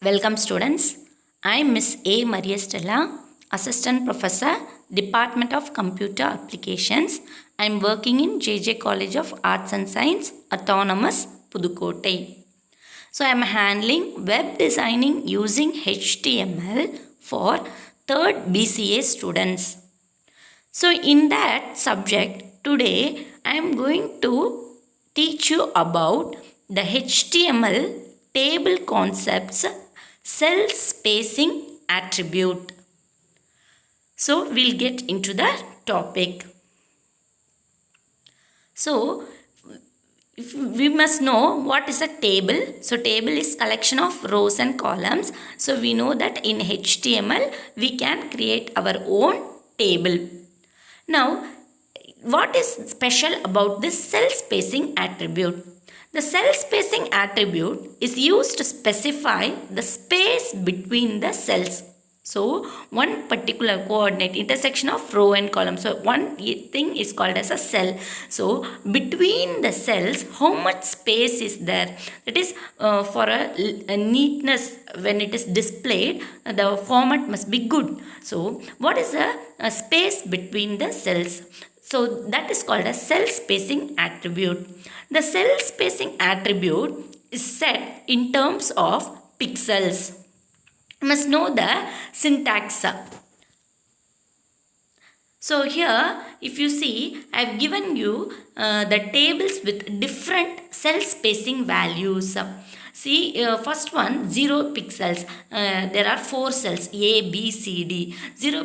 Welcome students. I am Miss A. Maria Stella, Assistant Professor, Department of Computer Applications. I am working in JJ College of Arts and Science, Autonomous, Pudukkottai. So I am handling web designing using HTML for 3rd BCA students. So in that subject, today I am going to teach you about the HTML table concepts cell spacing attribute. So we'll get into the topic. So we must know what is a table. So table is collection of rows and columns. So we know that in HTML we can create our own table. Now what is special about this cell spacing attribute? The cell spacing attribute is used to specify the space between the cells. So, one particular coordinate intersection of row and column. So, one thing is called as a cell. So, between the cells, how much space is there? That is for a neatness when it is displayed, the format must be good. So, what is a space between the cells? So, that is called a cell spacing attribute. The cell spacing attribute is set in terms of pixels. You must know the syntax. So here, if you see, I have given you the tables with different cell spacing values. See, first one, 0 pixels. There are 4 cells, A, B, C, D. 0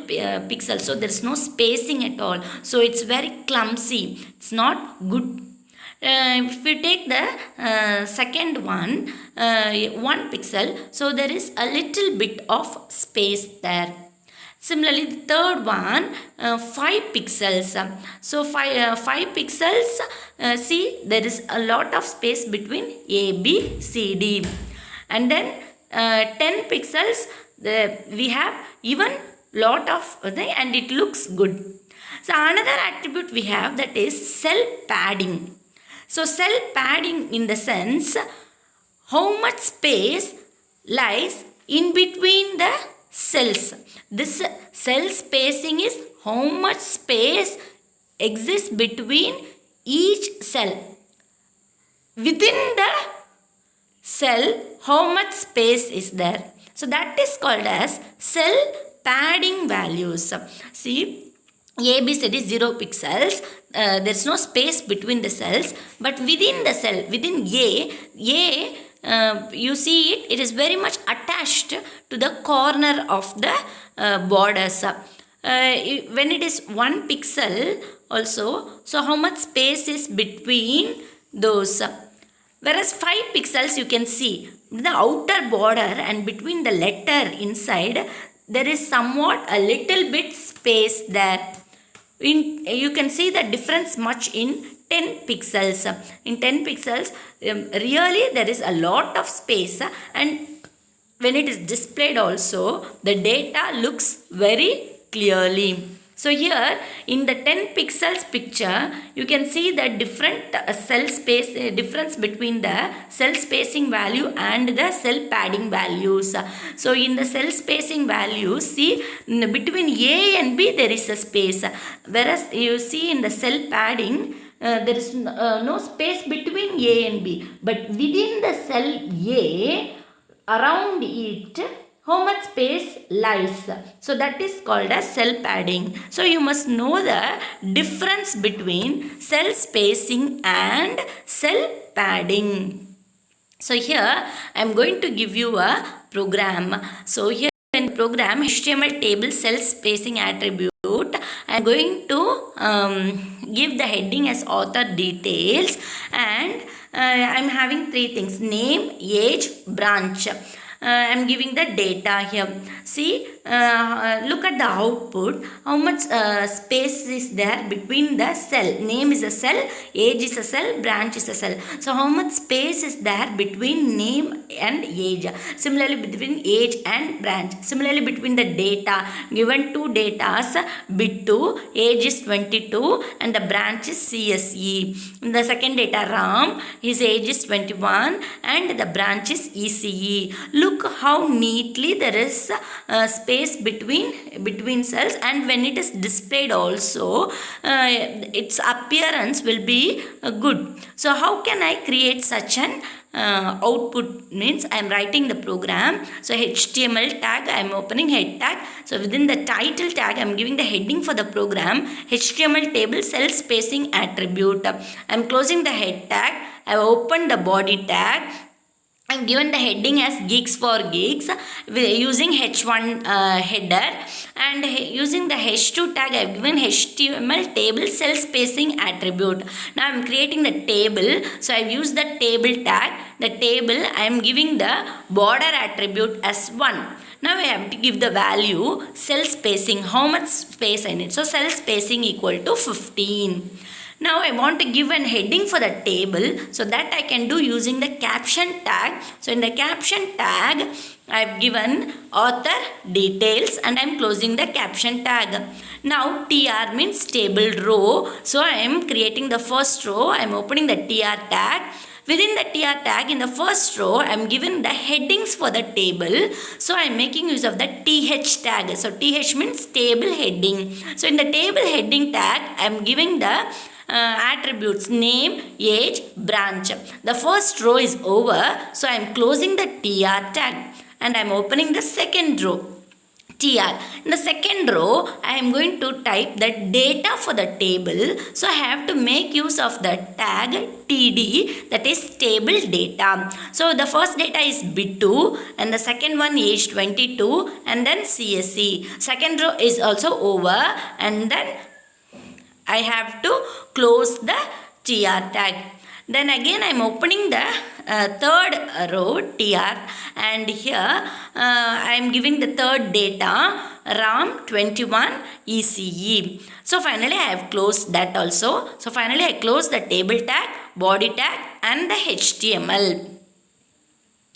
pixels, so there is no spacing at all. So it's very clumsy. It's not good. If we take the second one, 1 pixel, so there is a little bit of space there. Similarly, the third one, 5 pixels. So 5 pixels, see there is a lot of space between A, B, C, D. And then 10 pixels, we have even lot of and it looks good. So another attribute we have, that is cell padding. So cell padding in the sense how much space lies in between the cells. This cell spacing is how much space exists between each cell. Within the cell, how much space is there? So that is called as cell padding values. See, A, B, C, D, 0 pixels. There is no space between the cells, but within the cell, within A, you see it is very much attached to the corner of the borders. When it is 1 pixel also, so how much space is between those? Whereas 5 pixels, you can see the outer border and between the letter inside, there is somewhat a little bit space there. You can see the difference much in 10 pixels. In 10 pixels, really there is a lot of space, and when it is displayed also, the data looks very clearly. So here in the 10 pixels picture, you can see the different cell space, difference between the cell spacing value and the cell padding values. So in the cell spacing values, see between A and B there is a space, whereas you see in the cell padding there is no space between A and B, but within the cell A, around it, how much space lies. So that is called as cell padding. So you must know the difference between cell spacing and cell padding. So here I am going to give you a program. So here in the program, HTML table cell spacing attribute, I am going to give the heading as author details, and I am having 3 things: name, age, branch. I am giving the data here. See, look at the output. How much space is there between the cell? Name is a cell, age is a cell, branch is a cell. So how much space is there between name and age? Similarly, between age and branch. Similarly, between the data, given 2 datas, bit 2, age is 22 and the branch is CSE. In the second data, Ram, his age is 21 and the branch is ECE. Look look how neatly there is space between cells, and when it is displayed also, its appearance will be good. So how can I create such an output? Means I am writing the program. So HTML tag, I am opening head tag. So within the title tag, I am giving the heading for the program, HTML table cell spacing attribute. I am closing the head tag. I have opened the body tag. I'm given the heading as geeks for geeks using h1 header, and using the h2 tag I've given HTML table cell spacing attribute. Now I'm creating the table, so I've used the table tag. The table I am giving the border attribute as 1. Now I have to give the value cell spacing, how much space I need. So cell spacing equal to 15. Now I want to give an heading for the table, so that I can do using the caption tag. So in the caption tag, I have given author details, and I am closing the caption tag. Now TR means table row. So I am creating the first row. I am opening the TR tag. Within the TR tag, in the first row, I am given the headings for the table. So I am making use of the TH tag. So TH means table heading. So in the table heading tag, I am giving the attributes name, age, branch. The first row is over, so I am closing the TR tag, and I am opening the second row. TR. In the second row, I am going to type the data for the table. So I have to make use of the tag TD, that is table data. So the first data is bit2, and the second one age 22, and then CSC. Second row is also over, and then I have to close the TR tag. Then again I am opening the third row TR, and here I am giving the third data RAM 21 ECE. So finally I have closed that also. So finally I close the table tag, body tag, and the HTML.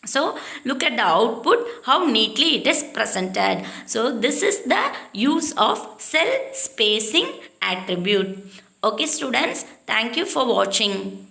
So look at the output, how neatly it is presented. So this is the use of cell spacing attribute. Okay students, thank you for watching.